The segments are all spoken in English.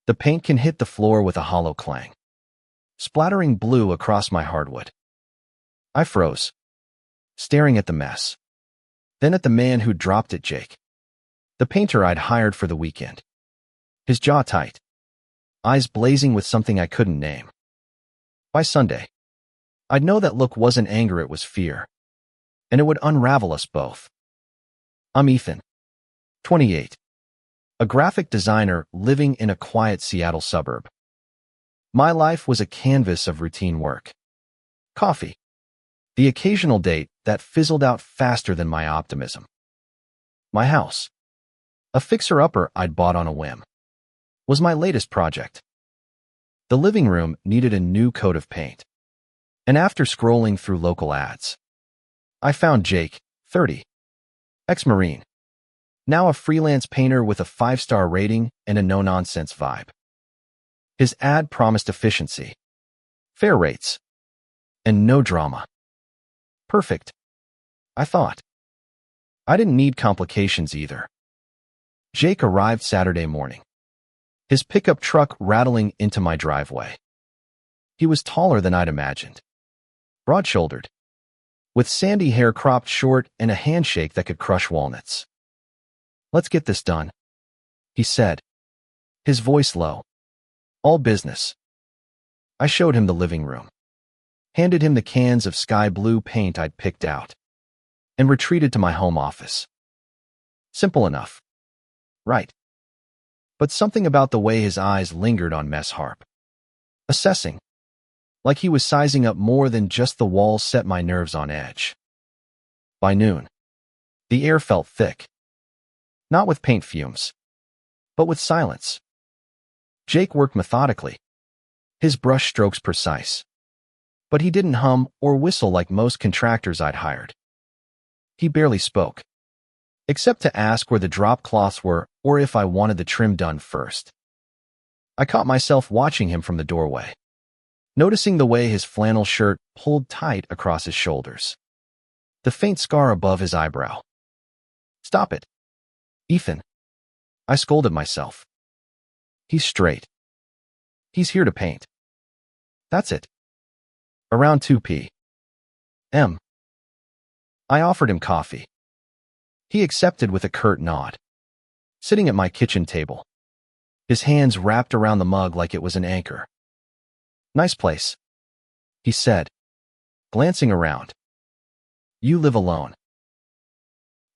The paint can hit the floor with a hollow clang, splattering blue across my hardwood. I froze, staring at the mess, then at the man who dropped it, Jake, the painter I'd hired for the weekend. His jaw tight, eyes blazing with something I couldn't name. By Sunday, I'd know that look wasn't anger, it was fear, and it would unravel us both. I'm Ethan, 28, a graphic designer living in a quiet Seattle suburb. My life was a canvas of routine work, coffee, the occasional date that fizzled out faster than my optimism. My house, a fixer-upper I'd bought on a whim, was my latest project. The living room needed a new coat of paint, and after scrolling through local ads, I found Jake, 30, ex-Marine, now a freelance painter with a 5-star rating and a no-nonsense vibe. His ad promised efficiency, fair rates, and no drama. Perfect, I thought. I didn't need complications either. Jake arrived Saturday morning, his pickup truck rattling into my driveway. He was taller than I'd imagined, broad-shouldered, with sandy hair cropped short and a handshake that could crush walnuts. "Let's get this done," he said, his voice low. "All business." I showed him the living room, handed him the cans of sky blue paint I'd picked out, and retreated to my home office. Simple enough, right? But something about the way his eyes lingered on mess harp, assessing, like he was sizing up more than just the walls, set my nerves on edge. By noon, the air felt thick, not with paint fumes, but with silence. Jake worked methodically, his brush strokes precise, but he didn't hum or whistle like most contractors I'd hired. He barely spoke, except to ask where the drop cloths were or if I wanted the trim done first. I caught myself watching him from the doorway, noticing the way his flannel shirt pulled tight across his shoulders, the faint scar above his eyebrow. "Stop it, Ethan," I scolded myself. "He's straight. He's here to paint. That's it." Around 2 p.m., I offered him coffee. He accepted with a curt nod, sitting at my kitchen table, his hands wrapped around the mug like it was an anchor. "Nice place," he said, glancing around. "You live alone?"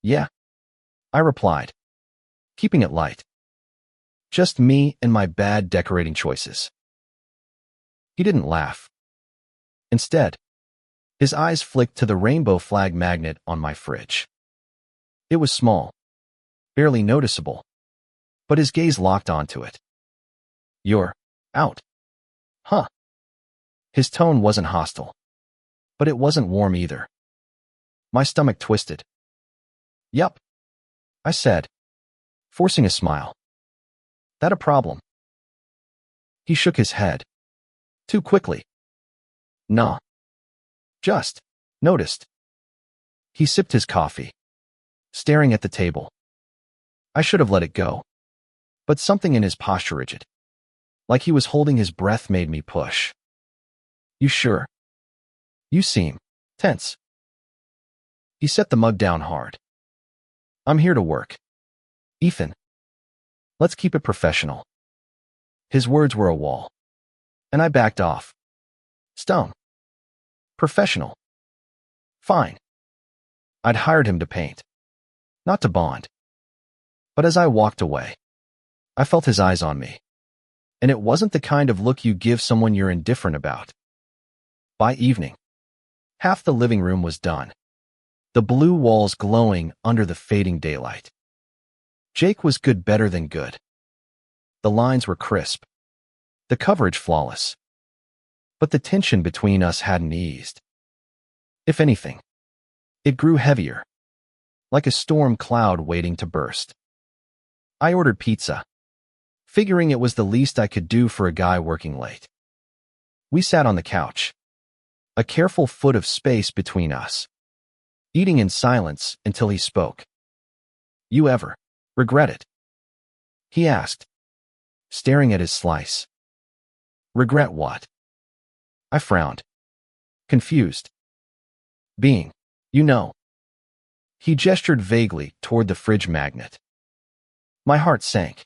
"Yeah," I replied, keeping it light. "Just me and my bad decorating choices." He didn't laugh. Instead, his eyes flicked to the rainbow flag magnet on my fridge. It was small, barely noticeable, but his gaze locked onto it. "You're out, huh?" His tone wasn't hostile, but it wasn't warm either. My stomach twisted. "Yup," I said, forcing a smile. "That a problem?" He shook his head. Too quickly. "Nah. Just noticed." He sipped his coffee, staring at the table. I should have let it go, but something in his posture, rigid, like he was holding his breath, made me push. "You sure? You seem tense." He set the mug down hard. "I'm here to work, Ethan. Let's keep it professional." His words were a wall, and I backed off, stung. Professional. Fine. I'd hired him to paint, not to bond. But as I walked away, I felt his eyes on me, and it wasn't the kind of look you give someone you're indifferent about. By evening, half the living room was done, the blue walls glowing under the fading daylight. Jake was good, better than good. The lines were crisp, the coverage flawless. But the tension between us hadn't eased. If anything, it grew heavier, like a storm cloud waiting to burst. I ordered pizza, figuring it was the least I could do for a guy working late. We sat on the couch, a careful foot of space between us, eating in silence until he spoke. "You ever regret it?" he asked, staring at his slice. Regret what? I frowned. Confused. Being, you know. He gestured vaguely toward the fridge magnet. My heart sank.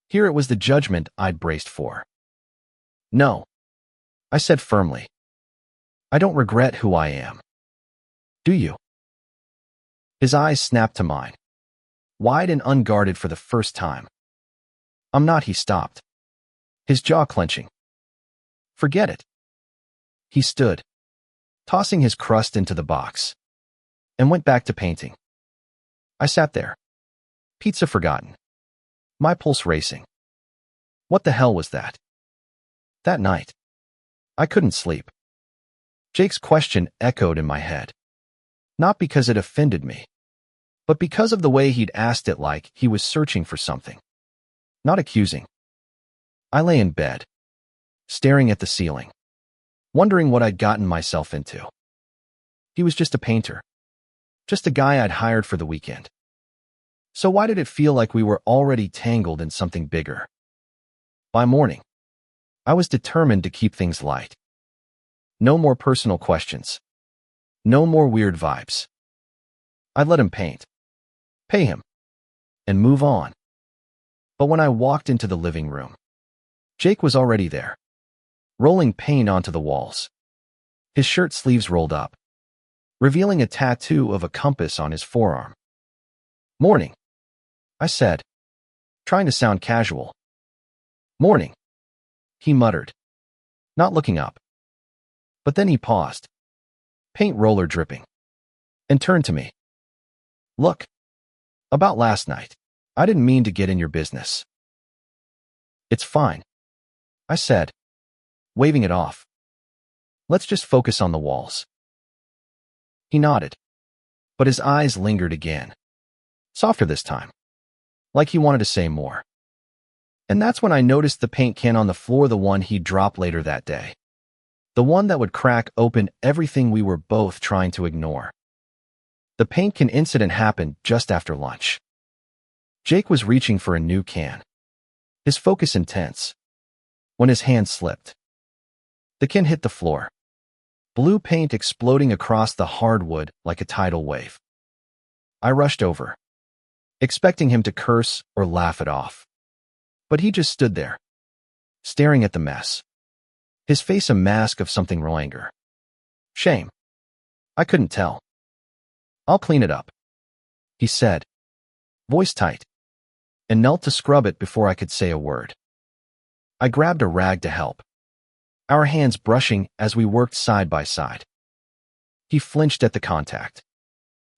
Here it was the judgment I'd braced for. No, I said firmly. I don't regret who I am. Do you? His eyes snapped to mine, wide and unguarded for the first time. I'm not, he stopped, his jaw clenching. Forget it. He stood, tossing his crust into the box, and went back to painting. I sat there, pizza forgotten, my pulse racing. What the hell was that? That night, I couldn't sleep. Jake's question echoed in my head, not because it offended me, but because of the way he'd asked it, like he was searching for something, not accusing. I lay in bed, staring at the ceiling, wondering what I'd gotten myself into. He was just a painter, just a guy I'd hired for the weekend. So why did it feel like we were already tangled in something bigger? By morning, I was determined to keep things light. No more personal questions. No more weird vibes. I'd let him paint, pay him, and move on. But when I walked into the living room, Jake was already there, rolling paint onto the walls, his shirt sleeves rolled up, revealing a tattoo of a compass on his forearm. Morning, I said, trying to sound casual. Morning, he muttered, not looking up. But then he paused, paint roller dripping, and turned to me. Look, about last night, I didn't mean to get in your business. It's fine, I said, waving it off. Let's just focus on the walls. He nodded, but his eyes lingered again, softer this time, like he wanted to say more. And that's when I noticed the paint can on the floor, the one he'd dropped later that day. The one that would crack open everything we were both trying to ignore. The paint can incident happened just after lunch. Jake was reaching for a new can, his focus intense, when his hand slipped. The can hit the floor, blue paint exploding across the hardwood like a tidal wave. I rushed over, expecting him to curse or laugh it off. But he just stood there, staring at the mess, his face a mask of something real, anger. Shame. I couldn't tell. I'll clean it up, he said, voice tight, and knelt to scrub it before I could say a word. I grabbed a rag to help, our hands brushing as we worked side by side. He flinched at the contact,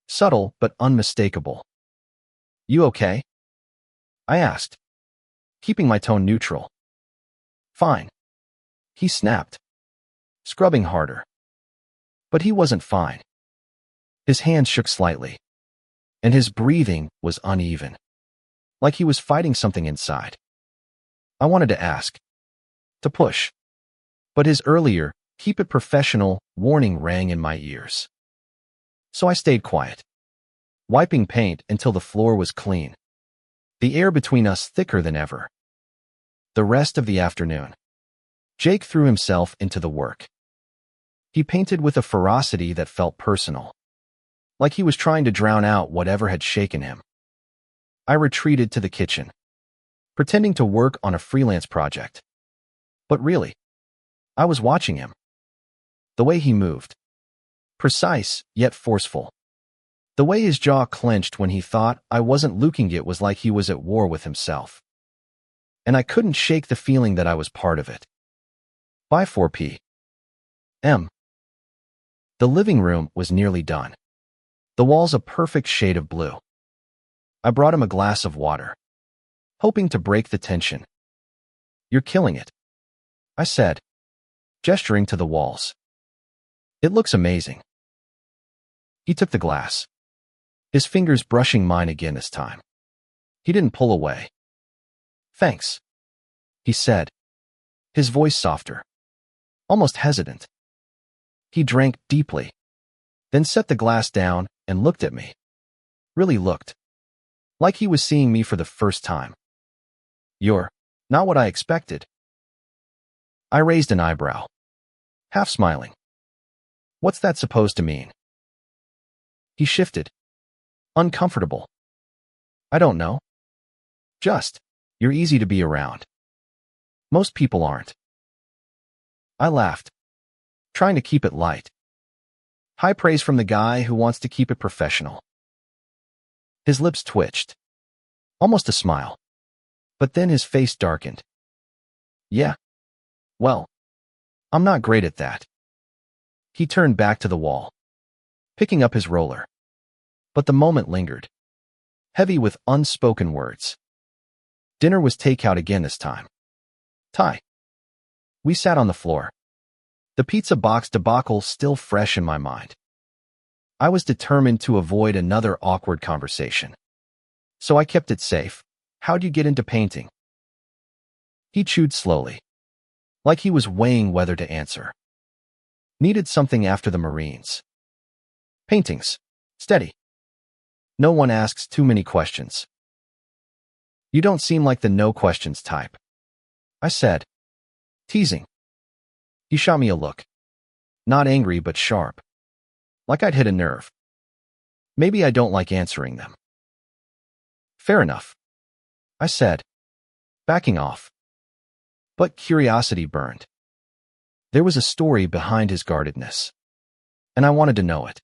subtle but unmistakable. You okay? I asked, keeping my tone neutral. Fine, he snapped, scrubbing harder. But he wasn't fine. His hands shook slightly, and his breathing was uneven, like he was fighting something inside. I wanted to ask, to push, but his earlier, keep it professional, warning rang in my ears. So I stayed quiet, wiping paint until the floor was clean, the air between us thicker than ever. The rest of the afternoon, Jake threw himself into the work. He painted with a ferocity that felt personal, like he was trying to drown out whatever had shaken him. I retreated to the kitchen, pretending to work on a freelance project. But really, I was watching him. The way he moved, precise yet forceful. The way his jaw clenched when he thought I wasn't looking, it was like he was at war with himself. And I couldn't shake the feeling that I was part of it. By 4 p.m., the living room was nearly done, the walls a perfect shade of blue. I brought him a glass of water, hoping to break the tension. You're killing it, I said, gesturing to the walls. It looks amazing. He took the glass, his fingers brushing mine again this time. He didn't pull away. Thanks, he said, his voice softer, almost hesitant. He drank deeply, then set the glass down and looked at me. Really looked, like he was seeing me for the first time. You're Not what I expected. I raised an eyebrow, half smiling. What's that supposed to mean? He shifted, uncomfortable. I don't know. Just, you're easy to be around. Most people aren't. I laughed, trying to keep it light. High praise from the guy who wants to keep it professional. His lips twitched, almost a smile. But then his face darkened. Yeah. Well, I'm not great at that. He turned back to the wall, picking up his roller. But the moment lingered, heavy with unspoken words. Dinner was takeout again this time. Thai. We sat on the floor, the pizza box debacle still fresh in my mind. I was determined to avoid another awkward conversation. So I kept it safe. How'd you get into painting? He chewed slowly, like he was weighing whether to answer. Needed something after the Marines. Paintings. Steady. No one asks too many questions. You don't seem like the no questions type, I said, teasing. He shot me a look. Not angry but sharp. Like I'd hit a nerve. Maybe I don't like answering them. Fair enough, I said, backing off. But curiosity burned. There was a story behind his guardedness, and I wanted to know it.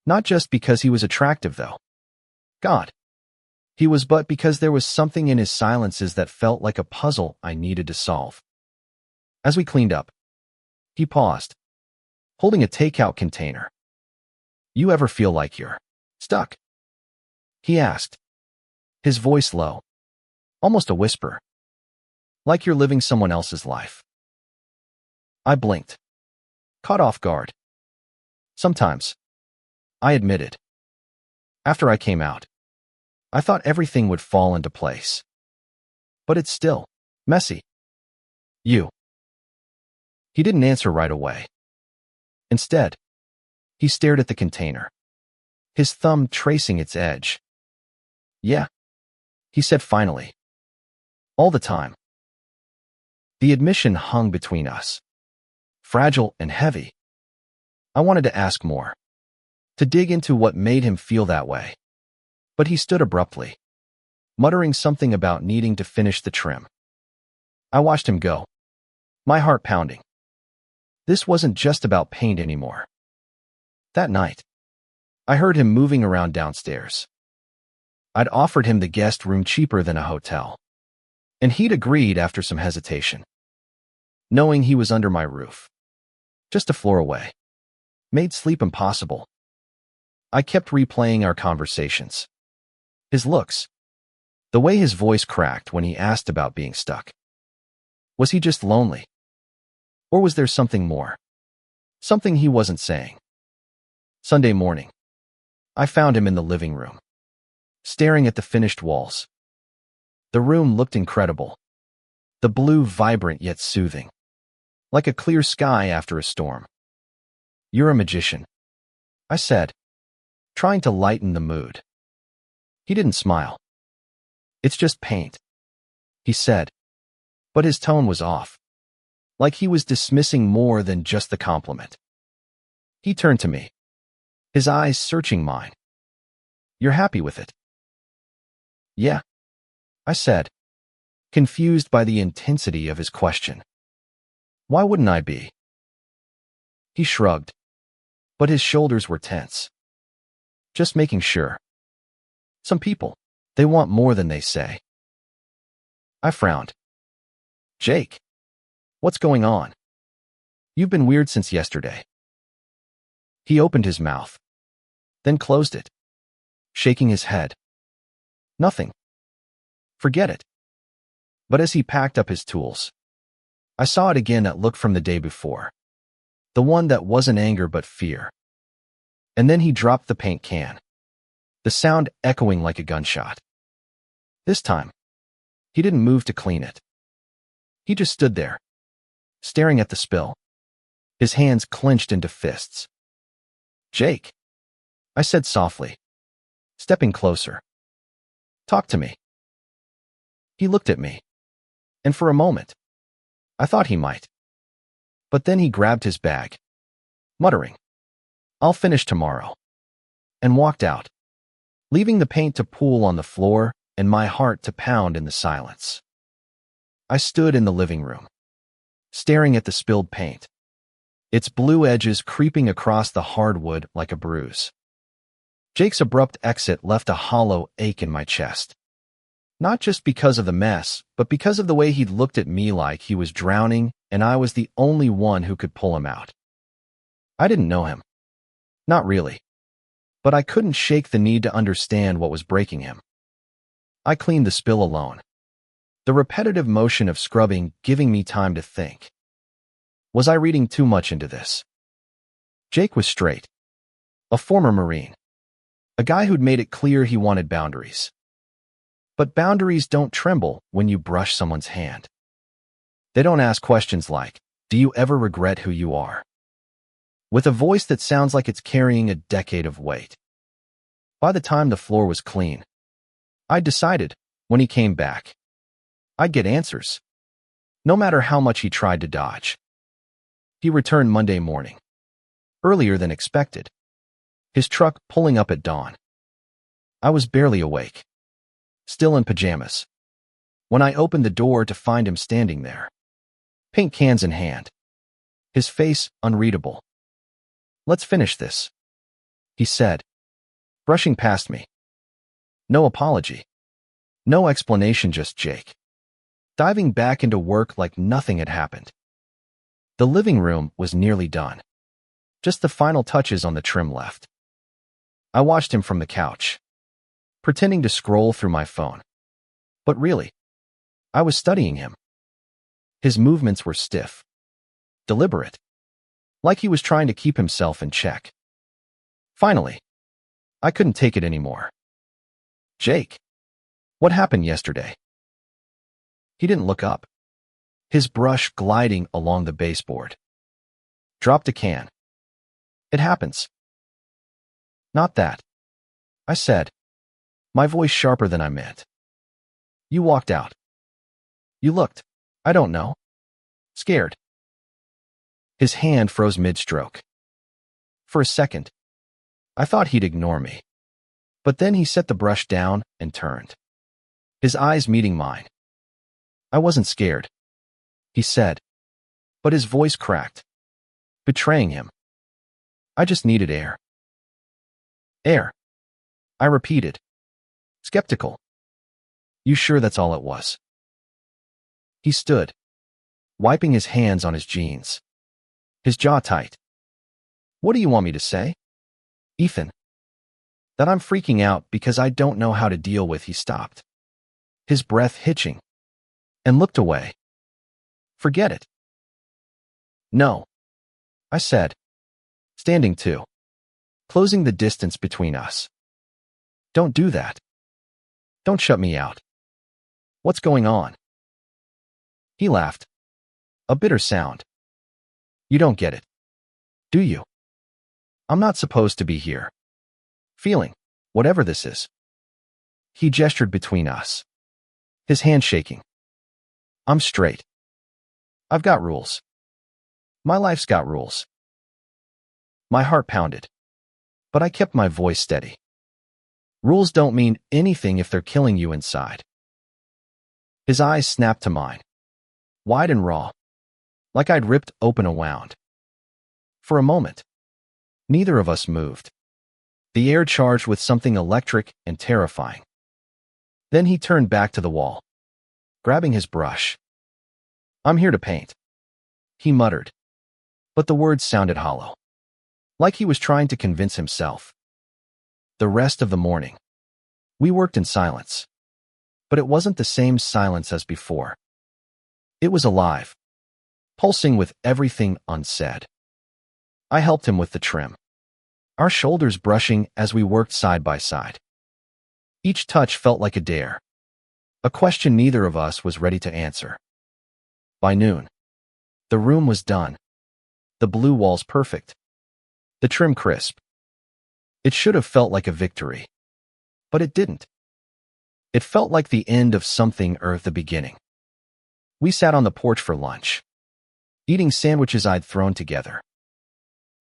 Not just because he was attractive, though. God. He was, but because there was something in his silences that felt like a puzzle I needed to solve. As we cleaned up, he paused, holding a takeout container. You ever feel like you're stuck? He asked, his voice low, almost a whisper. Like you're living someone else's life. I blinked, caught off guard. Sometimes, I admitted. After I came out, I thought everything would fall into place. But it's still messy. You. He didn't answer right away. Instead, he stared at the container, his thumb tracing its edge. Yeah, he said finally. All the time. The admission hung between us, fragile and heavy. I wanted to ask more, to dig into what made him feel that way. But he stood abruptly, muttering something about needing to finish the trim. I watched him go, my heart pounding. This wasn't just about paint anymore. That night, I heard him moving around downstairs. I'd offered him the guest room cheaper than a hotel, and he'd agreed after some hesitation. Knowing he was under my roof, just a floor away, made sleep impossible. I kept replaying our conversations. His looks, the way his voice cracked when he asked about being stuck. Was he just lonely? Or was there something more? Something he wasn't saying. Sunday morning, I found him in the living room, staring at the finished walls. The room looked incredible. The blue vibrant yet soothing, like a clear sky after a storm. You're a magician, I said, trying to lighten the mood. He didn't smile. It's just paint, he said, but his tone was off, like he was dismissing more than just the compliment. He turned to me, his eyes searching mine. You're happy with it? Yeah, I said, confused by the intensity of his question. Why wouldn't I be? He shrugged, but his shoulders were tense. Just making sure. Some people, they want more than they say. I frowned. Jake, what's going on? You've been weird since yesterday. He opened his mouth, then closed it, shaking his head. Nothing. Forget it. But as he packed up his tools, I saw it again, that look from the day before. The one that wasn't anger but fear. And then he dropped the paint can, the sound echoing like a gunshot. This time, he didn't move to clean it. He just stood there, staring at the spill, his hands clenched into fists. Jake, I said softly, stepping closer. Talk to me. He looked at me, And for a moment, I thought he might. But then he grabbed his bag, muttering, "I'll finish tomorrow," and walked out, leaving the paint to pool on the floor and my heart to pound in the silence. I stood in the living room, staring at the spilled paint, its blue edges creeping across the hardwood like a bruise. Jake's abrupt exit left a hollow ache in my chest. Not just because of the mess, but because of the way he'd looked at me like he was drowning and I was the only one who could pull him out. I didn't know him. Not really. But I couldn't shake the need to understand what was breaking him. I cleaned the spill alone, the repetitive motion of scrubbing giving me time to think. Was I reading too much into this? Jake was straight, a former Marine, a guy who'd made it clear he wanted boundaries. But boundaries don't tremble when you brush someone's hand. They don't ask questions like, "Do you ever regret who you are?" with a voice that sounds like it's carrying a decade of weight. By the time the floor was clean, I'd decided, when he came back, I'd get answers, no matter how much he tried to dodge. He returned Monday morning, earlier than expected, his truck pulling up at dawn. I was barely awake, still in pajamas, when I opened the door to find him standing there, paint cans in hand, his face unreadable. "Let's finish this," he said, brushing past me. No apology, no explanation, just Jake, diving back into work like nothing had happened. The living room was nearly done, just the final touches on the trim left. I watched him from the couch, pretending to scroll through my phone. But really, I was studying him. His movements were stiff, deliberate, like he was trying to keep himself in check. Finally, I couldn't take it anymore. "Jake, what happened yesterday?" He didn't look up, his brush gliding along the baseboard. "Dropped a can. It happens." "Not that," I said, my voice sharper than I meant. "You walked out. You looked, I don't know, scared." His hand froze mid-stroke. For a second, I thought he'd ignore me. But then he set the brush down and turned, his eyes meeting mine. "I wasn't scared," he said, but his voice cracked, betraying him. "I just needed air." "Air," I repeated, skeptical. "You sure that's all it was?" He stood, wiping his hands on his jeans, his jaw tight. "What do you want me to say, Ethan?" "That I'm freaking out because I don't know how to deal with." He stopped, his breath hitching, and looked away. "Forget it." "No," I said, standing too, closing the distance between us. "Don't do that. Don't shut me out. What's going on?" He laughed, a bitter sound. "You don't get it, do you? I'm not supposed to be here, feeling whatever this is." He gestured between us, his hand shaking. "I'm straight. I've got rules. My life's got rules." My heart pounded, but I kept my voice steady. Rules don't mean anything if they're killing you inside. His eyes snapped to mine, wide and raw, like I'd ripped open a wound. For a moment, neither of us moved, the air charged with something electric and terrifying. Then he turned back to the wall, grabbing his brush. "I'm here to paint," he muttered, but the words sounded hollow, like he was trying to convince himself. The rest of the morning, we worked in silence, but it wasn't the same silence as before. It was alive, pulsing with everything unsaid. I helped him with the trim, our shoulders brushing as we worked side by side. Each touch felt like a dare, a question neither of us was ready to answer. By noon, the room was done, the blue walls perfect, the trim crisp. It should have felt like a victory, but it didn't. It felt like the end of something or the beginning. We sat on the porch for lunch, eating sandwiches I'd thrown together.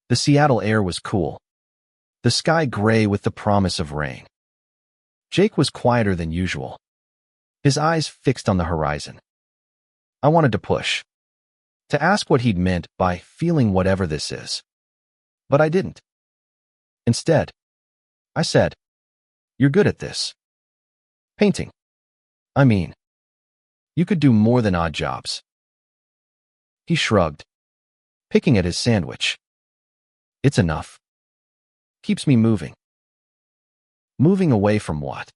The Seattle air was cool, the sky gray with the promise of rain. Jake was quieter than usual, his eyes fixed on the horizon. I wanted to push, to ask what he'd meant by feeling whatever this is. But I didn't. Instead, I said, "You're good at this. Painting. I mean, you could do more than odd jobs." He shrugged, picking at his sandwich. "It's enough. Keeps me moving." Moving away from what?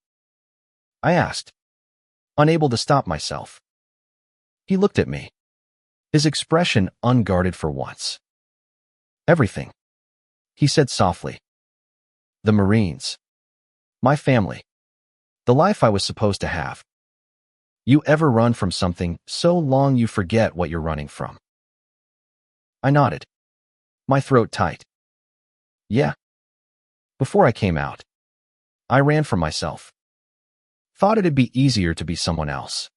I asked, unable to stop myself. He looked at me, his expression unguarded for once. "Everything," he said softly. "The Marines. My family. The life I was supposed to have. You ever run from something so long you forget what you're running from?" I nodded, my throat tight. "Yeah. Before I came out, I ran from myself. Thought it'd be easier to be someone else."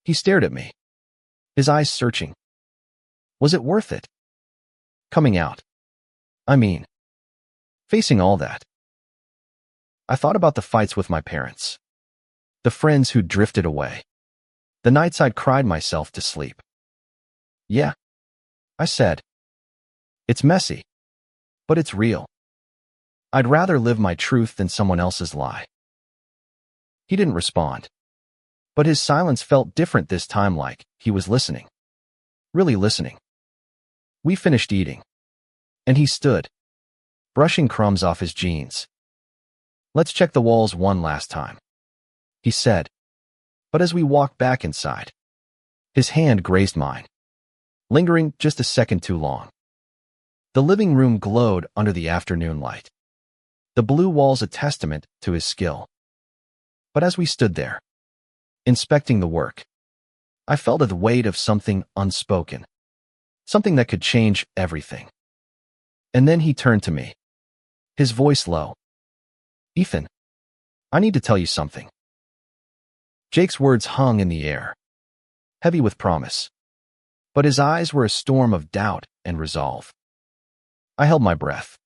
He stared at me, his eyes searching. Was it worth it? Coming out. I mean, facing all that. I thought about the fights with my parents, the friends who drifted away, the nights I'd cried myself to sleep. "Yeah," I said. "It's messy, but it's real. I'd rather live my truth than someone else's lie." He didn't respond, but his silence felt different this time, like he was listening. Really listening. We finished eating, and he stood, brushing crumbs off his jeans. "Let's check the walls one last time," he said. But as we walked back inside, his hand grazed mine, lingering just a second too long. The living room glowed under the afternoon light, the blue walls a testament to his skill. But as we stood there, inspecting the work, I felt the weight of something unspoken, something that could change everything. And then he turned to me, his voice low. "Ethan, I need to tell you something." Jake's words hung in the air, heavy with promise, but his eyes were a storm of doubt and resolve. I held my breath,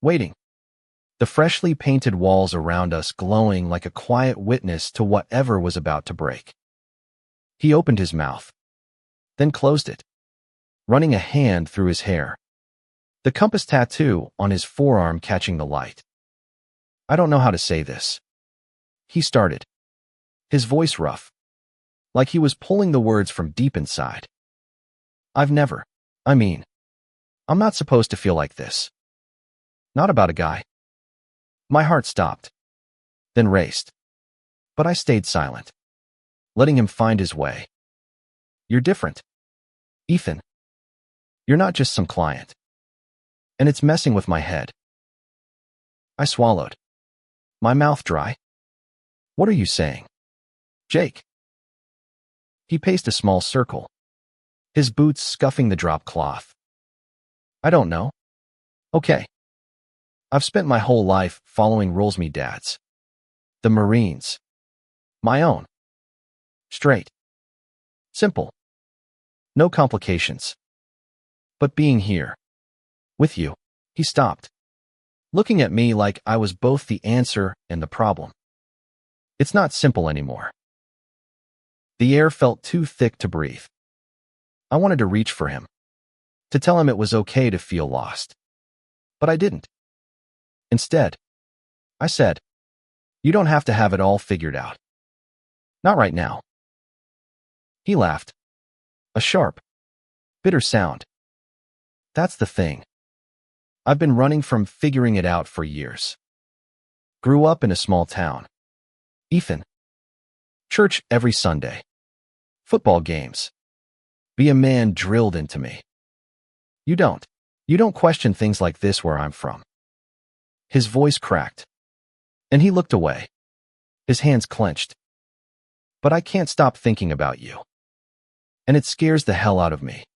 waiting, the freshly painted walls around us glowing like a quiet witness to whatever was about to break. He opened his mouth, then closed it, running a hand through his hair, the compass tattoo on his forearm catching the light. "I don't know how to say this," he started, his voice rough, like he was pulling the words from deep inside. I'm not supposed to feel like this. Not about a guy." My heart stopped, then raced. But I stayed silent, letting him find his way. "You're different, Ethan. You're not just some client. And it's messing with my head." I swallowed, my mouth dry. "What are you saying, Jake?" He paced a small circle, his boots scuffing the drop cloth. "I don't know. Okay. I've spent my whole life following rules me dad's. The Marines. My own. Straight. Simple. No complications. But being here, with you," he stopped, looking at me like I was both the answer and the problem. "It's not simple anymore." The air felt too thick to breathe. I wanted to reach for him, to tell him it was okay to feel lost. But I didn't. Instead, I said, "You don't have to have it all figured out. Not right now." He laughed, a sharp, bitter sound. "That's the thing. I've been running from figuring it out for years. Grew up in a small town. Ethan. Church every Sunday. Football games. Be a man drilled into me. You don't. You don't question things like this where I'm from." His voice cracked, and he looked away, his hands clenched. "But I can't stop thinking about you. And it scares the hell out of me."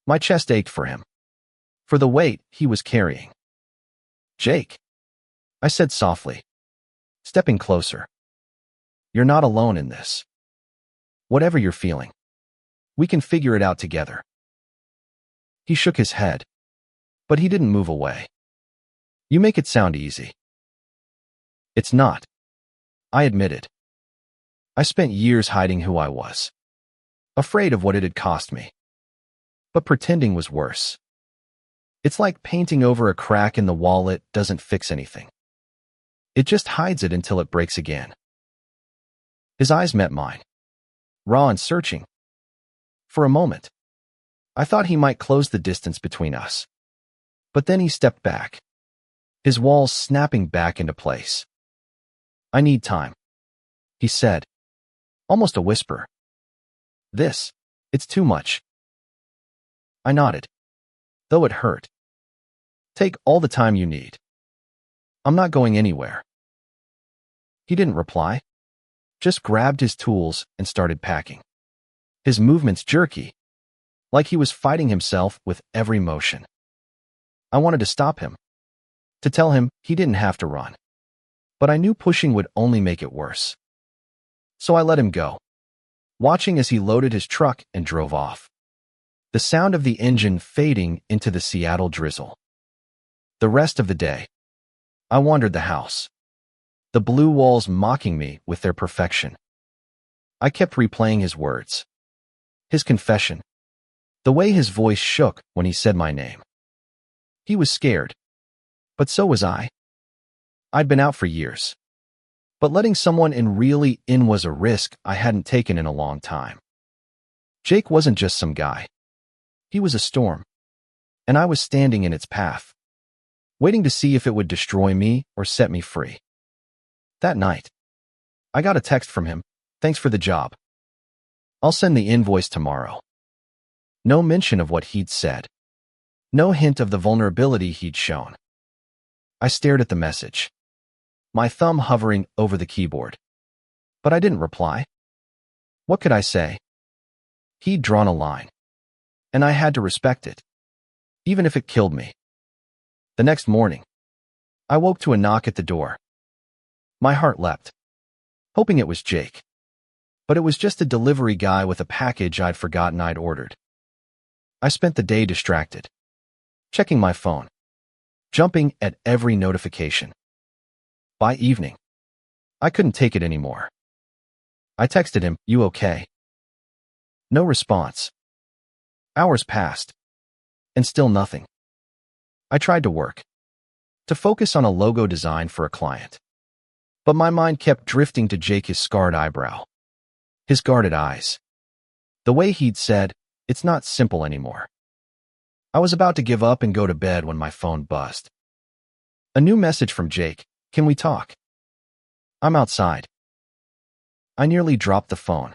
My chest ached for him, for the weight he was carrying. "Jake," I said softly, stepping closer. "You're not alone in this. Whatever you're feeling, we can figure it out together. He shook his head, but he didn't move away. You make it sound easy. It's not, I admitted. I spent years hiding who I was, afraid of what it had cost me. But pretending was worse. It's like painting over a crack in the wall. It doesn't fix anything. It just hides it until it breaks again. His eyes met mine, raw and searching. For a moment, I thought he might close the distance between us. But then he stepped back, his walls snapping back into place. I need time, he said, almost a whisper. It's too much. I nodded, though it hurt. Take all the time you need. I'm not going anywhere. He didn't reply, just grabbed his tools and started packing. His movements jerky, like he was fighting himself with every motion. I wanted to stop him, to tell him he didn't have to run. But I knew pushing would only make it worse. So I let him go, watching as he loaded his truck and drove off, the sound of the engine fading into the Seattle drizzle. The rest of the day, I wandered the house, the blue walls mocking me with their perfection. I kept replaying his words, his confession, the way his voice shook when he said my name. He was scared, but so was I. I'd been out for years, but letting someone really in was a risk I hadn't taken in a long time. Jake wasn't just some guy. He was a storm, and I was standing in its path, waiting to see if it would destroy me or set me free. That night, I got a text from him, "Thanks for the job. I'll send the invoice tomorrow." No mention of what he'd said. No hint of the vulnerability he'd shown. I stared at the message, my thumb hovering over the keyboard. But I didn't reply. What could I say? He'd drawn a line, and I had to respect it, even if it killed me. The next morning, I woke to a knock at the door. My heart leapt, hoping it was Jake. But it was just a delivery guy with a package I'd forgotten I'd ordered. I spent the day distracted, checking my phone, jumping at every notification. By evening, I couldn't take it anymore. I texted him, "You okay?" No response. Hours passed, and still nothing. I tried to work, to focus on a logo design for a client. But my mind kept drifting to Jake, his scarred eyebrow, his guarded eyes, the way he'd said, "It's not simple anymore." I was about to give up and go to bed when my phone buzzed. A new message from Jake, "Can we talk?" "I'm outside." I nearly dropped the phone.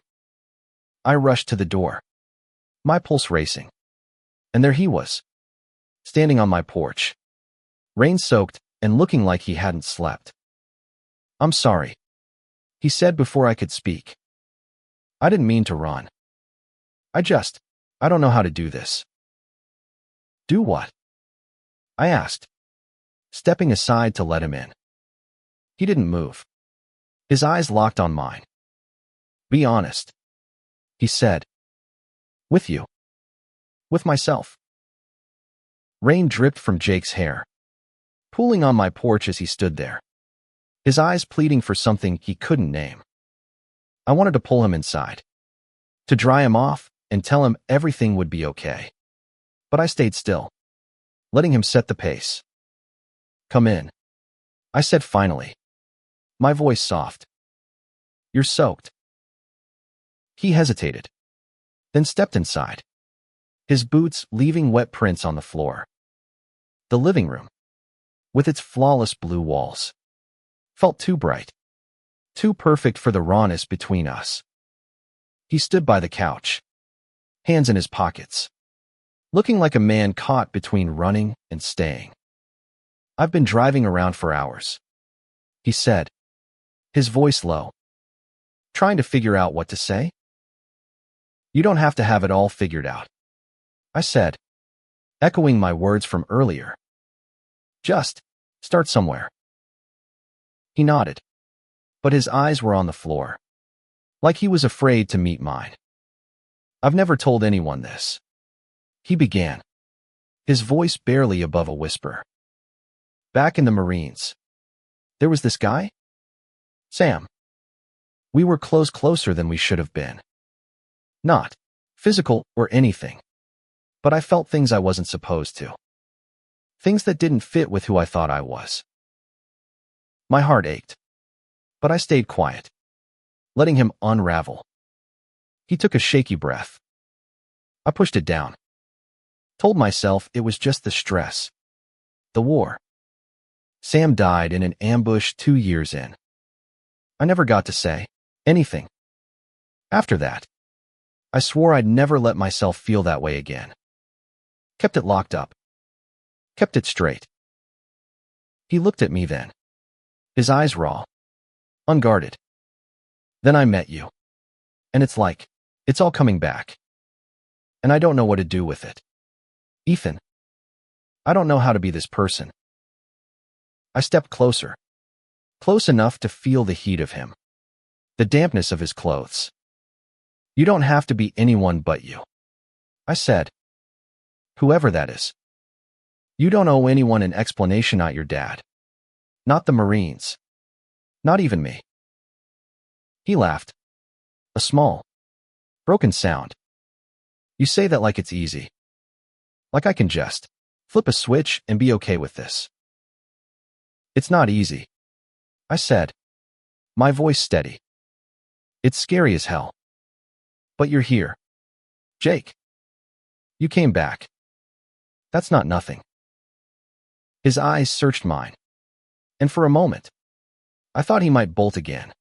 I rushed to the door, my pulse racing. And there he was, standing on my porch, rain-soaked and looking like he hadn't slept. "I'm sorry," he said before I could speak. "I didn't mean to run. I don't know how to do this." "Do what?" I asked, stepping aside to let him in. He didn't move. His eyes locked on mine. "Be honest," he said. "With you. With myself." Rain dripped from Jake's hair, pooling on my porch as he stood there, his eyes pleading for something he couldn't name. I wanted to pull him inside, to dry him off and tell him everything would be okay. But I stayed still, letting him set the pace. "Come in," I said finally, my voice soft. "You're soaked." He hesitated, then stepped inside, his boots leaving wet prints on the floor. The living room, with its flawless blue walls, felt too bright, too perfect for the rawness between us. He stood by the couch, hands in his pockets, looking like a man caught between running and staying. "I've been driving around for hours," he said, his voice low, trying to figure out what to say. "You don't have to have it all figured out," I said, echoing my words from earlier. "Just start somewhere." He nodded, but his eyes were on the floor, like he was afraid to meet mine. I've never told anyone this. He began, his voice barely above a whisper. Back in the Marines, there was this guy, Sam. We were closer than we should have been. Not physical or anything, but I felt things I wasn't supposed to. Things that didn't fit with who I thought I was. My heart ached, but I stayed quiet, letting him unravel. He took a shaky breath. I pushed it down. Told myself it was just the stress. The war. Sam died in an ambush 2 years in. I never got to say anything. After that, I swore I'd never let myself feel that way again. Kept it locked up. Kept it straight. He looked at me then, his eyes raw, unguarded. Then I met you. And it's like, it's all coming back. And I don't know what to do with it. Ethan, I don't know how to be this person. I stepped closer, close enough to feel the heat of him, the dampness of his clothes. You don't have to be anyone but you, I said. Whoever that is. You don't owe anyone an explanation, not your dad. Not the Marines. Not even me. He laughed. A small, broken sound. You say that like it's easy. Like I can just flip a switch and be okay with this. It's not easy, I said, my voice steady. It's scary as hell. But you're here. Jake. You came back. That's not nothing. His eyes searched mine. And for a moment, I thought he might bolt again.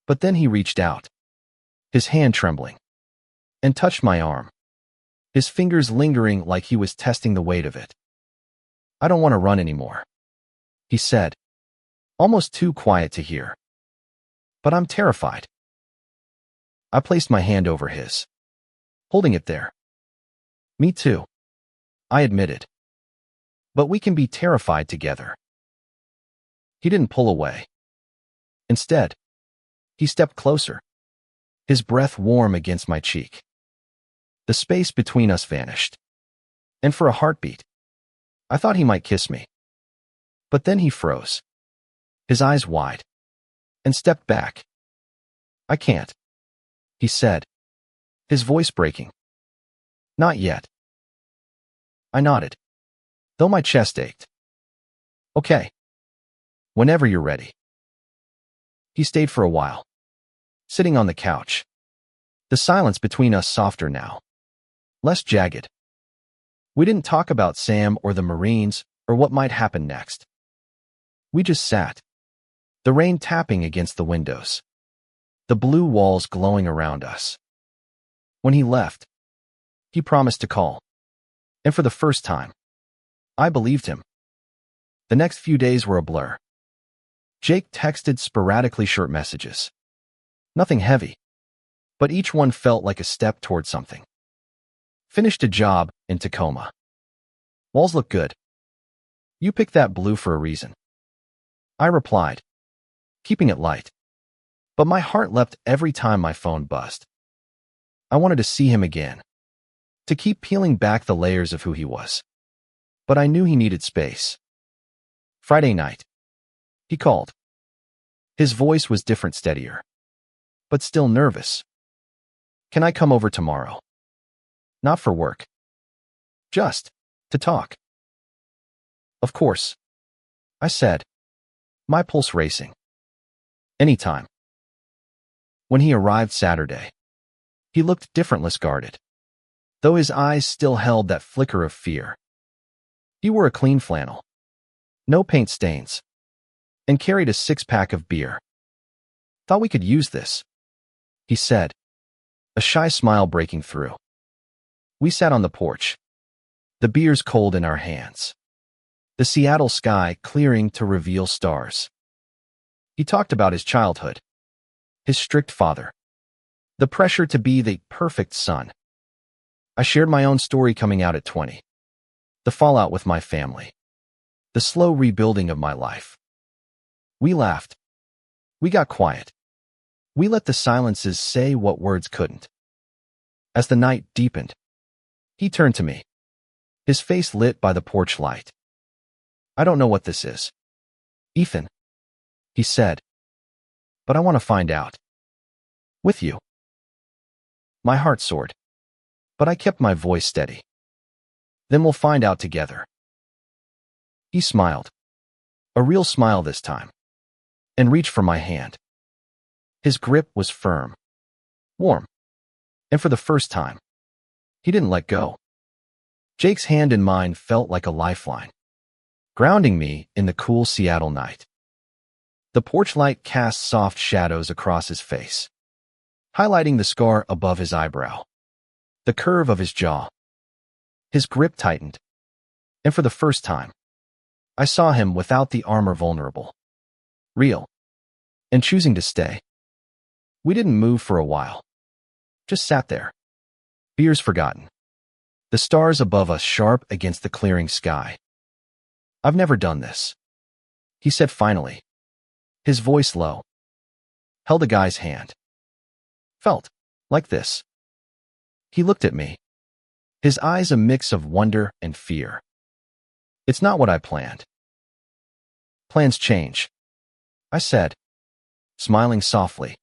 But then he reached out, his hand trembling, and touched my arm, his fingers lingering like he was testing the weight of it. I don't want to run anymore, he said, almost too quiet to hear. But I'm terrified. I placed my hand over his, holding it there. Me too, I admitted. But we can be terrified together. He didn't pull away. Instead, he stepped closer, his breath warm against my cheek. The space between us vanished. And for a heartbeat, I thought he might kiss me. But then he froze, his eyes wide, and stepped back. I can't, he said, his voice breaking. Not yet. I nodded, though my chest ached. Okay. Whenever you're ready. He stayed for a while, sitting on the couch. The silence between us softer now, less jagged. We didn't talk about Sam or the Marines or what might happen next. We just sat, the rain tapping against the windows, the blue walls glowing around us. When he left, he promised to call. And for the first time, I believed him. The next few days were a blur. Jake texted sporadically short messages. Nothing heavy, but each one felt like a step toward something. Finished a job in Tacoma. Walls look good. You picked that blue for a reason. I replied, keeping it light. But my heart leapt every time my phone buzzed. I wanted to see him again, to keep peeling back the layers of who he was. But I knew he needed space. Friday night. He called. His voice was different, steadier, but still nervous. Can I come over tomorrow? Not for work. Just to talk. Of course, I said, my pulse racing. Anytime. When he arrived Saturday, he looked different, less guarded, though his eyes still held that flicker of fear. He wore a clean flannel, no paint stains, and carried a 6-pack of beer. Thought we could use this, he said, a shy smile breaking through. We sat on the porch, the beers cold in our hands, the Seattle sky clearing to reveal stars. He talked about his childhood, his strict father, the pressure to be the perfect son. I shared my own story coming out at 20, the fallout with my family, the slow rebuilding of my life. We laughed. We got quiet. We let the silences say what words couldn't. As the night deepened, he turned to me, his face lit by the porch light. "I don't know what this is, Ethan," he said, "but I want to find out. With you." My heart soared, but I kept my voice steady. "Then we'll find out together." He smiled, a real smile this time, and reached for my hand. His grip was firm, warm, and for the first time, he didn't let go. Jake's hand in mine felt like a lifeline, grounding me in the cool Seattle night. The porch light cast soft shadows across his face, highlighting the scar above his eyebrow, the curve of his jaw. His grip tightened, and for the first time, I saw him without the armor, vulnerable, real, and choosing to stay. We didn't move for a while, just sat there, fears forgotten, the stars above us sharp against the clearing sky. "I've never done this," he said finally, his voice low. Held a guy's hand. "Felt like this." He looked at me, his eyes a mix of wonder and fear. "It's not what I planned." "Plans change," I said, smiling softly.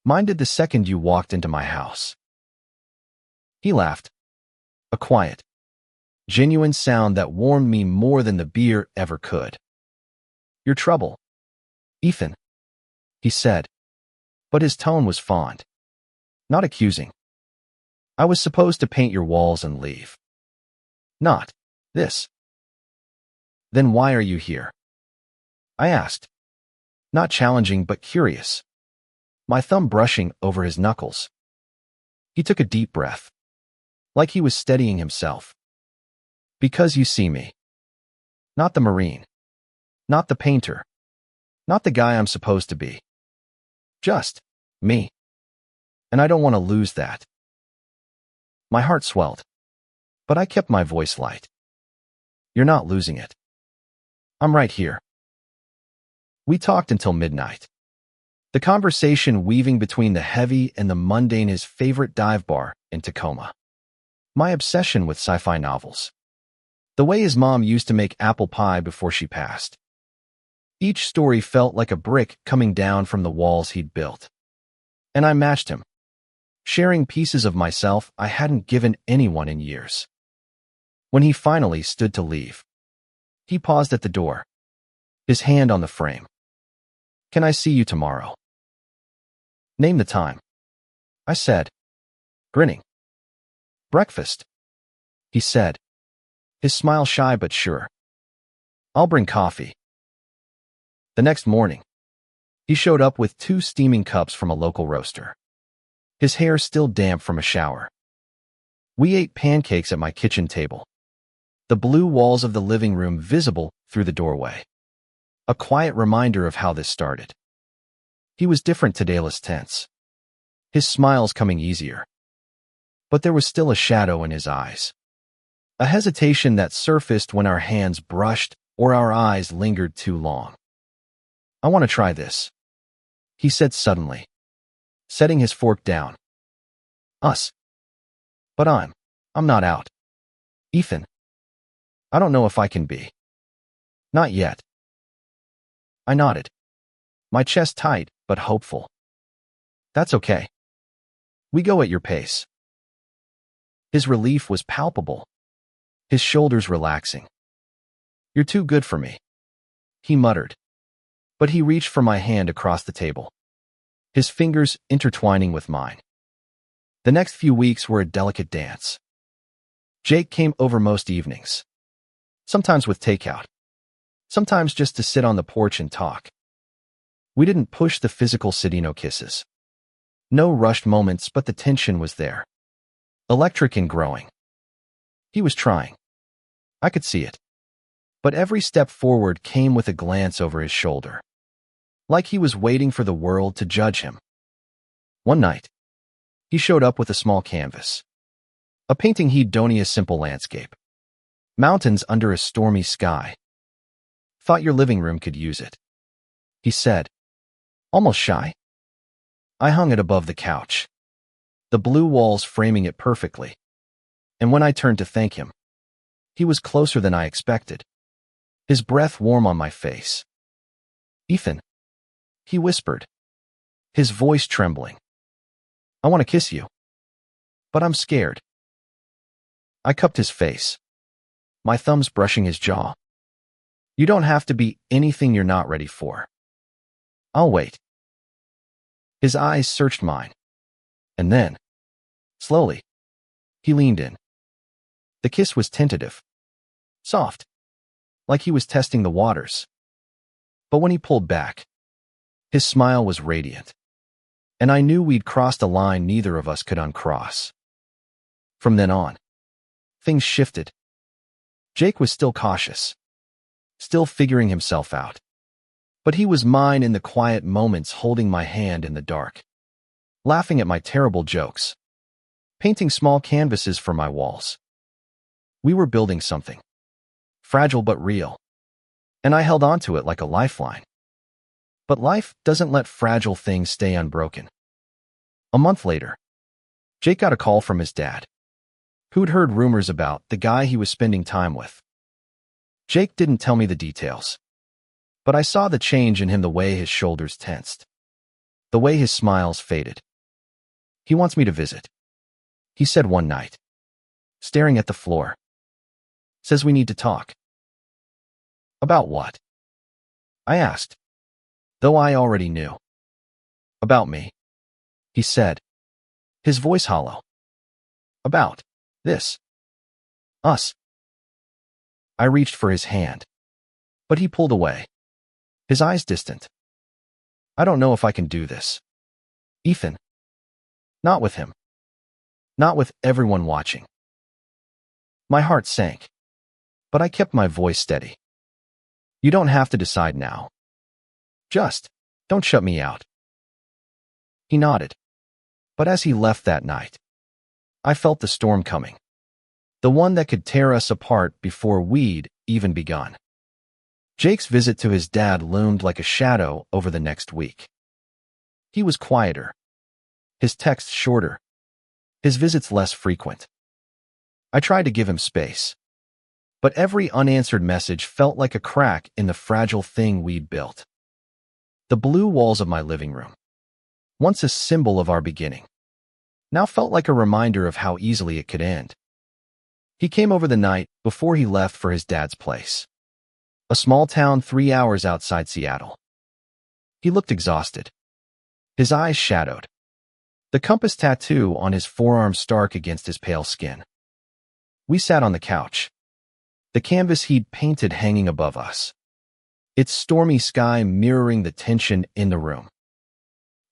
"Mine did the second you walked into my house." He laughed, a quiet, genuine sound that warmed me more than the beer ever could. "Your trouble, Ethan," he said, but his tone was fond, not accusing. "I was supposed to paint your walls and leave. Not this." "Then why are you here?" I asked, not challenging but curious, my thumb brushing over his knuckles. He took a deep breath, like he was steadying himself. "Because you see me. Not the Marine. Not the painter. Not the guy I'm supposed to be. Just me. And I don't want to lose that." My heart swelled, but I kept my voice light. "You're not losing it. I'm right here." We talked until midnight, the conversation weaving between the heavy and the mundane, his favorite dive bar in Tacoma, my obsession with sci-fi novels, the way his mom used to make apple pie before she passed. Each story felt like a brick coming down from the walls he'd built. And I matched him, sharing pieces of myself I hadn't given anyone in years. When he finally stood to leave, he paused at the door, his hand on the frame. "Can I see you tomorrow?" "Name the time," I said, grinning. "Breakfast," he said, his smile shy but sure. "I'll bring coffee." The next morning, he showed up with 2 steaming cups from a local roaster, his hair still damp from a shower. We ate pancakes at my kitchen table, the blue walls of the living room visible through the doorway, a quiet reminder of how this started. He was different today, less tense, his smiles coming easier. But there was still a shadow in his eyes, a hesitation that surfaced when our hands brushed or our eyes lingered too long. "I want to try this," he said suddenly, setting his fork down. "Us. But I'm not out. Ethan. I don't know if I can be. Not yet." I nodded, my chest tight but hopeful. "That's okay. We go at your pace." His relief was palpable, his shoulders relaxing. "You're too good for me," he muttered, but he reached for my hand across the table, his fingers intertwining with mine. The next few weeks were a delicate dance. Jake came over most evenings, sometimes with takeout, sometimes just to sit on the porch and talk. We didn't push the physical Sedino kisses. No rushed moments, but the tension was there, electric and growing. He was trying. I could see it. But every step forward came with a glance over his shoulder, like he was waiting for the world to judge him. One night, he showed up with a small canvas, a painting he'd done, a simple landscape, mountains under a stormy sky. "Thought your living room could use it," he said, almost shy. I hung it above the couch, the blue walls framing it perfectly. And when I turned to thank him, he was closer than I expected, his breath warm on my face. "Ethan," he whispered, his voice trembling. "I want to kiss you, but I'm scared." I cupped his face, my thumbs brushing his jaw. "You don't have to be anything you're not ready for. I'll wait." His eyes searched mine, and then, slowly, he leaned in. The kiss was tentative, soft, like he was testing the waters. But when he pulled back, his smile was radiant, and I knew we'd crossed a line neither of us could uncross. From then on, things shifted. Jake was still cautious, still figuring himself out. But he was mine in the quiet moments, holding my hand in the dark, laughing at my terrible jokes, painting small canvases for my walls. We were building something, fragile but real, and I held on to it like a lifeline. But life doesn't let fragile things stay unbroken. A month later, Jake got a call from his dad, who'd heard rumors about the guy he was spending time with. Jake didn't tell me the details, but I saw the change in him, the way his shoulders tensed, the way his smiles faded. "He wants me to visit," he said one night, staring at the floor. "Says we need to talk." "About what?" I asked, though I already knew. "About me," he said, his voice hollow. "About this. Us." I reached for his hand, but he pulled away, his eyes distant. "I don't know if I can do this, Ethan. Not with him. Not with everyone watching." My heart sank, but I kept my voice steady. "You don't have to decide now. Just don't shut me out." He nodded, but as he left that night, I felt the storm coming, the one that could tear us apart before we'd even begun. Jake's visit to his dad loomed like a shadow over the next week. He was quieter, his texts shorter, his visits less frequent. I tried to give him space, but every unanswered message felt like a crack in the fragile thing we'd built. The blue walls of my living room, once a symbol of our beginning, now felt like a reminder of how easily it could end. He came over the night before he left for his dad's place, a small town 3 hours outside Seattle. He looked exhausted, his eyes shadowed, the compass tattoo on his forearm stark against his pale skin. We sat on the couch, the canvas he'd painted hanging above us, its stormy sky mirroring the tension in the room.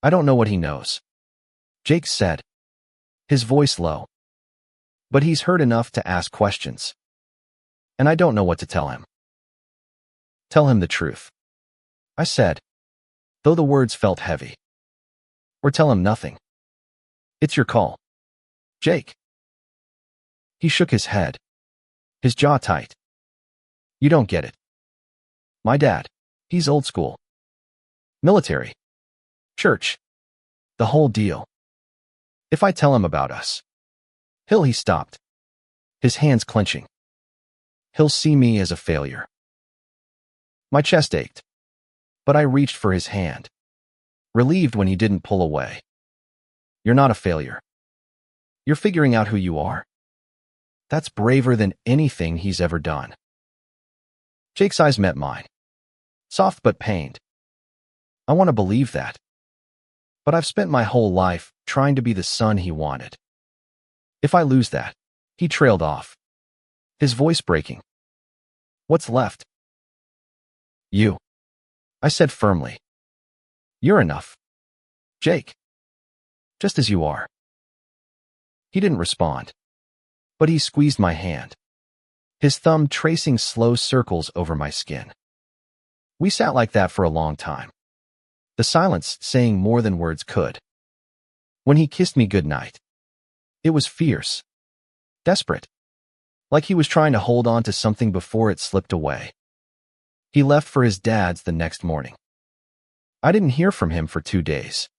"I don't know what he knows," Jake said, his voice low. "But he's heard enough to ask questions. And I don't know what to tell him." "Tell him the truth," I said, though the words felt heavy. "Or tell him nothing. It's your call, Jake." He shook his head, his jaw tight. "You don't get it. My dad, he's old school. Military, church, the whole deal. If I tell him about us, he stopped, his hands clenching. "He'll see me as a failure." My chest ached, but I reached for his hand, relieved when he didn't pull away. "You're not a failure. You're figuring out who you are. That's braver than anything he's ever done." Jake's eyes met mine, soft but pained. "I want to believe that. But I've spent my whole life trying to be the son he wanted. If I lose that," he trailed off, his voice breaking. "What's left?" "You," I said firmly. "You're enough, Jake. Just as you are." He didn't respond, but he squeezed my hand, his thumb tracing slow circles over my skin. We sat like that for a long time, the silence saying more than words could. When he kissed me goodnight, it was fierce, desperate, like he was trying to hold on to something before it slipped away. He left for his dad's the next morning. I didn't hear from him for 2 days.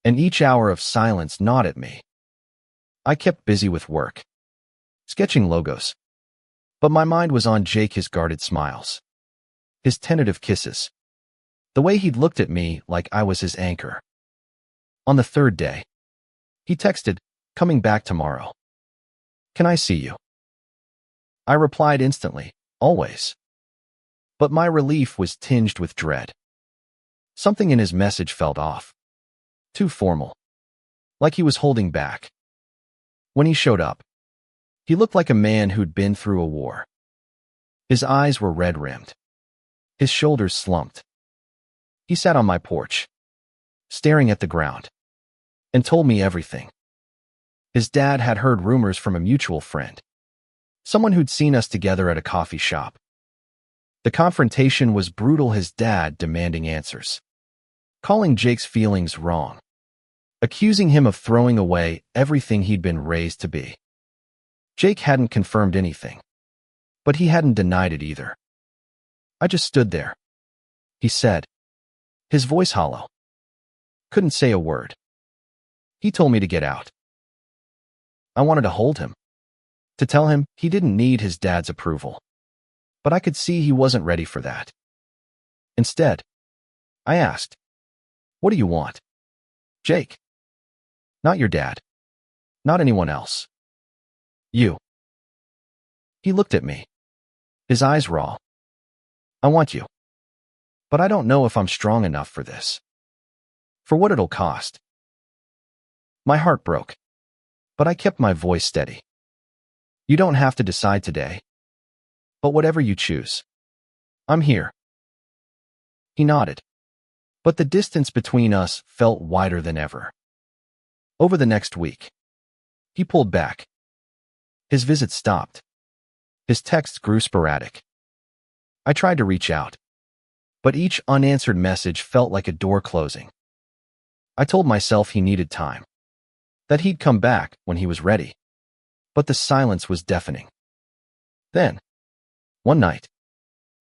and each hour of silence gnawed at me. I kept busy with work, sketching logos, but my mind was on Jake, his guarded smiles, his tentative kisses, the way he'd looked at me like I was his anchor. On the third day, he texted, "Coming back tomorrow. Can I see you?" I replied instantly, "Always." But my relief was tinged with dread. Something in his message felt off. Too formal. Like he was holding back. When he showed up, he looked like a man who'd been through a war. His eyes were red-rimmed. His shoulders slumped. He sat on my porch, staring at the ground, and told me everything. His dad had heard rumors from a mutual friend, someone who'd seen us together at a coffee shop. The confrontation was brutal, his dad demanding answers, calling Jake's feelings wrong, accusing him of throwing away everything he'd been raised to be. Jake hadn't confirmed anything, but he hadn't denied it either. I just stood there, he said, his voice hollow. Couldn't say a word. He told me to get out. I wanted to hold him, to tell him he didn't need his dad's approval, but I could see he wasn't ready for that. Instead, I asked, "What do you want?" "Jake. Not your dad. Not anyone else. You." He looked at me, his eyes raw. "I want you. But I don't know if I'm strong enough for this. For what it'll cost." My heart broke, but I kept my voice steady. "You don't have to decide today. But whatever you choose, I'm here." He nodded, but the distance between us felt wider than ever. Over the next week, he pulled back. His visits stopped. His texts grew sporadic. I tried to reach out, but each unanswered message felt like a door closing. I told myself he needed time, that he'd come back when he was ready, but the silence was deafening. Then, one night,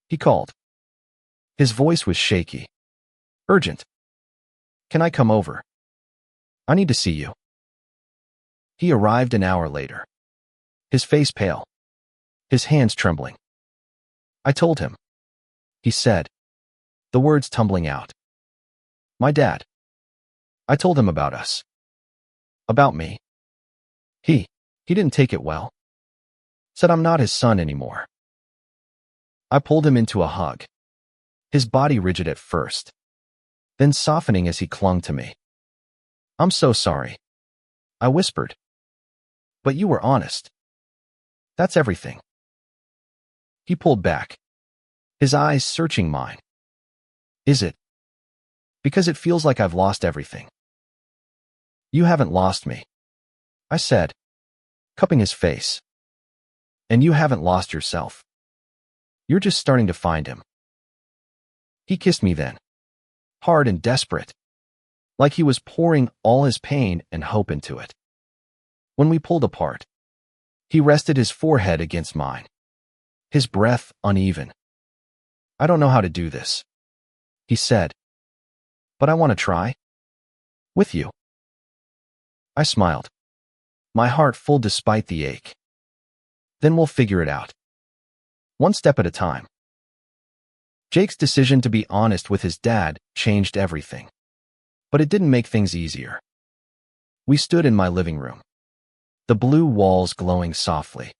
he called. His voice was shaky, urgent. "Can I come over? I need to see you." He arrived an hour later, his face pale, his hands trembling. "I told him," he said, the words tumbling out. "My dad. I told him about us. About me. He didn't take it well. Said I'm not his son anymore." I pulled him into a hug, his body rigid at first, then softening as he clung to me. "I'm so sorry," I whispered. "But you were honest. That's everything." He pulled back, his eyes searching mine. "Is it? Because it feels like I've lost everything." "You haven't lost me," I said, cupping his face. "And you haven't lost yourself. You're just starting to find him." He kissed me then, hard and desperate, like he was pouring all his pain and hope into it. When we pulled apart, he rested his forehead against mine, his breath uneven. "I don't know how to do this," he said, "but I want to try. With you." I smiled, my heart full despite the ache. "Then we'll figure it out. One step at a time." Jake's decision to be honest with his dad changed everything, but it didn't make things easier. We stood in my living room, the blue walls glowing softly,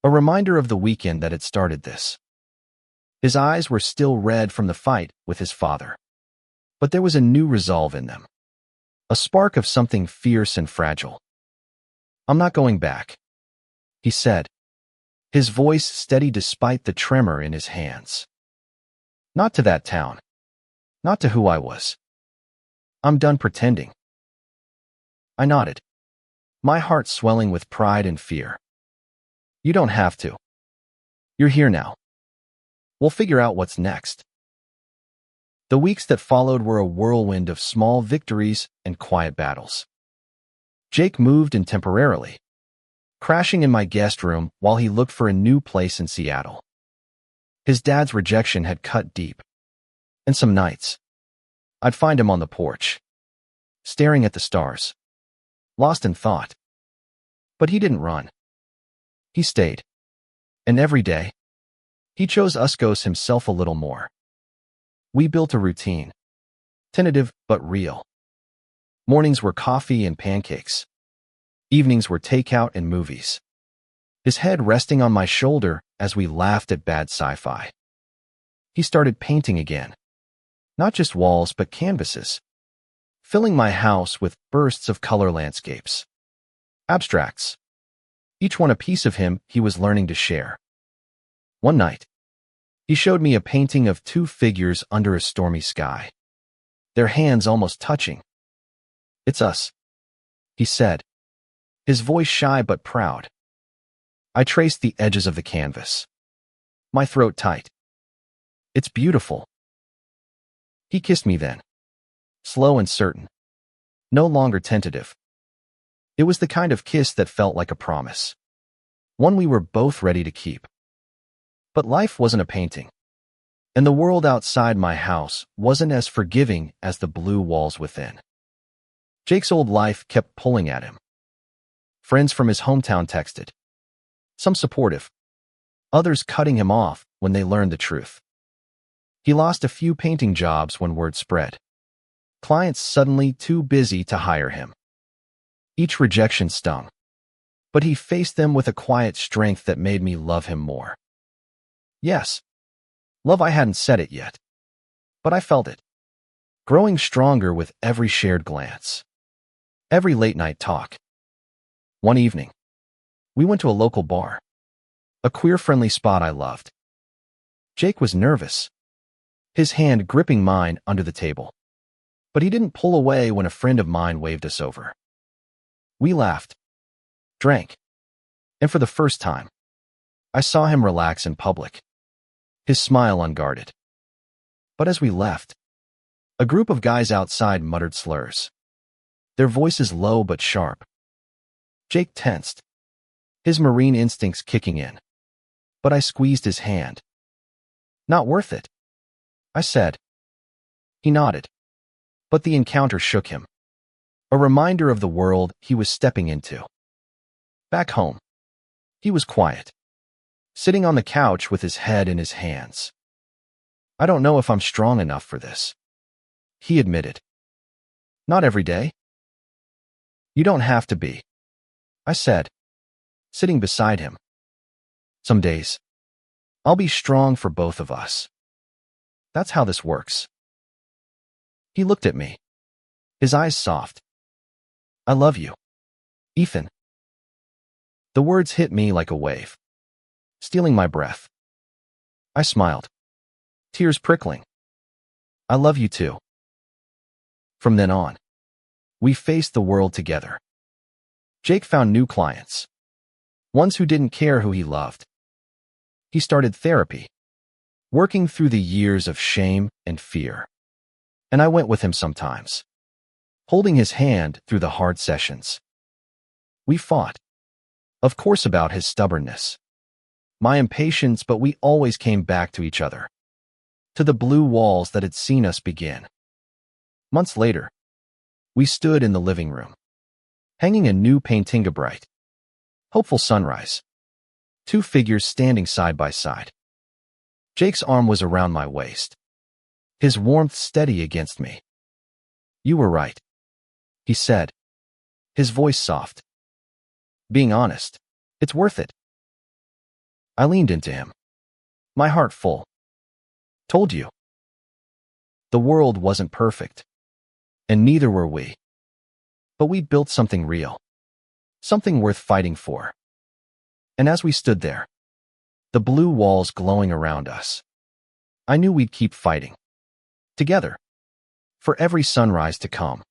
a reminder of the weekend that had started this. His eyes were still red from the fight with his father, but there was a new resolve in them, a spark of something fierce and fragile. "I'm not going back," he said, his voice steady despite the tremor in his hands. "Not to that town. Not to who I was. I'm done pretending." I nodded, my heart swelling with pride and fear. "You don't have to. You're here now. We'll figure out what's next." The weeks that followed were a whirlwind of small victories and quiet battles. Jake moved in temporarily, crashing in my guest room while he looked for a new place in Seattle. His dad's rejection had cut deep, and some nights, I'd find him on the porch, staring at the stars, lost in thought. But he didn't run. He stayed. And every day, he chose Uskos himself a little more. We built a routine, tentative but real. Mornings were coffee and pancakes. Evenings were takeout and movies. His head resting on my shoulder as we laughed at bad sci-fi. He started painting again. Not just walls, but canvases, filling my house with bursts of color landscapes. Abstracts. Each one a piece of him he was learning to share. One night, he showed me a painting of two figures under a stormy sky, their hands almost touching. "It's us," he said, his voice shy but proud. I traced the edges of the canvas, my throat tight. "It's beautiful." He kissed me then, slow and certain, no longer tentative. It was the kind of kiss that felt like a promise, one we were both ready to keep. But life wasn't a painting, and the world outside my house wasn't as forgiving as the blue walls within. Jake's old life kept pulling at him. Friends from his hometown texted, some supportive, others cutting him off when they learned the truth. He lost a few painting jobs when word spread. Clients suddenly too busy to hire him. Each rejection stung, but he faced them with a quiet strength that made me love him more. Yes, love. I hadn't said it yet, but I felt it, growing stronger with every shared glance, every late-night talk. One evening, we went to a local bar, a queer-friendly spot I loved. Jake was nervous, his hand gripping mine under the table, but he didn't pull away when a friend of mine waved us over. We laughed, drank, and for the first time, I saw him relax in public, his smile unguarded. But as we left, a group of guys outside muttered slurs, their voices low but sharp. Jake tensed, his marine instincts kicking in, but I squeezed his hand. "Not worth it," I said. He nodded, but the encounter shook him, a reminder of the world he was stepping into. Back home, he was quiet, sitting on the couch with his head in his hands. "I don't know if I'm strong enough for this," he admitted. "Not every day." "You don't have to be," I said, sitting beside him. "Some days, I'll be strong for both of us. That's how this works." He looked at me, his eyes soft. "I love you, Ethan." The words hit me like a wave, stealing my breath. I smiled, tears prickling. "I love you too." From then on, we faced the world together. Jake found new clients, ones who didn't care who he loved. He started therapy, working through the years of shame and fear. And I went with him sometimes, holding his hand through the hard sessions. We fought, of course, about his stubbornness, my impatience, but we always came back to each other, to the blue walls that had seen us begin. Months later, we stood in the living room, hanging a new painting, a bright, hopeful sunrise, two figures standing side by side. Jake's arm was around my waist, his warmth steady against me. "You were right," he said, his voice soft. "Being honest, it's worth it." I leaned into him, my heart full. "Told you." The world wasn't perfect, and neither were we. But we built something real, something worth fighting for. And as we stood there, the blue walls glowing around us, I knew we'd keep fighting, together, for every sunrise to come.